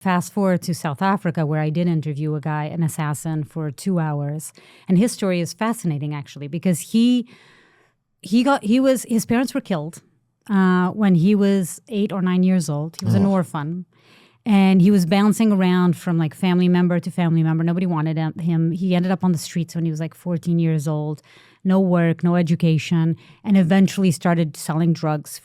Fast forward to South Africa, where I did interview a guy, an assassin, for 2 hours. And his story is fascinating, actually, because his parents were killed when he was 8 or 9 years old. He was an orphan. And he was bouncing around from like family member to family member. Nobody wanted him. He ended up on the streets when he was like 14 years old. No work, no education, and eventually started selling drugs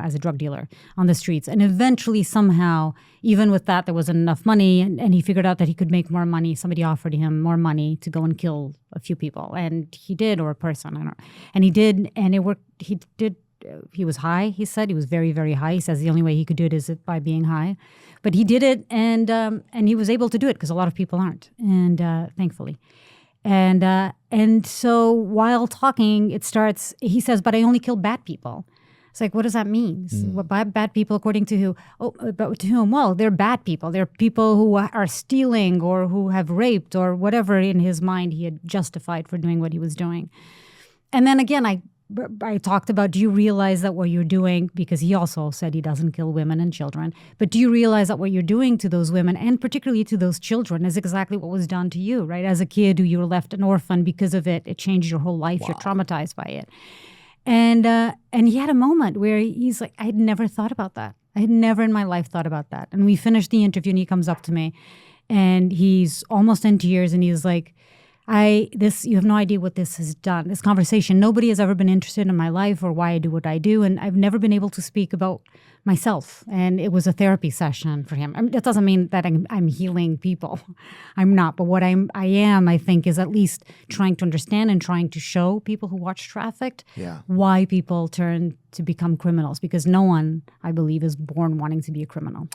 as a drug dealer on the streets. And eventually, somehow, even with that, there wasn't enough money, and he figured out that he could make more money. Somebody offered him more money to go and kill a few people, and he did, or a person, I don't know. And he did, and it worked. He did. He was high. He said he was very, very high. He says the only way he could do it is by being high, but he did it, and he was able to do it because a lot of people aren't, and thankfully. And so while talking, he says, but I only kill bad people. It's like, what does that mean? What, bad people according to who? Oh, but to whom? Well, they're bad people. They're people who are stealing or who have raped or whatever in his mind he had justified for doing what he was doing. And then again, I talked about, do you realize that what you're doing, because he also said he doesn't kill women and children, but do you realize that what you're doing to those women and particularly to those children is exactly what was done to you, right? As a kid, you were left an orphan because of it. It changed your whole life. Wow. You're traumatized by it. And he had a moment where he's like, I had never thought about that. I had never in my life thought about that. And we finished the interview and he comes up to me and he's almost in tears and he's like, you have no idea what this has done. This conversation, nobody has ever been interested in my life or why I do what I do. And I've never been able to speak about myself. And it was a therapy session for him. I mean, that doesn't mean that I'm healing people. I'm not. But what I am, I think, is at least trying to understand and trying to show people who watch Trafficked why people turn to become criminals. Because no one, I believe, is born wanting to be a criminal.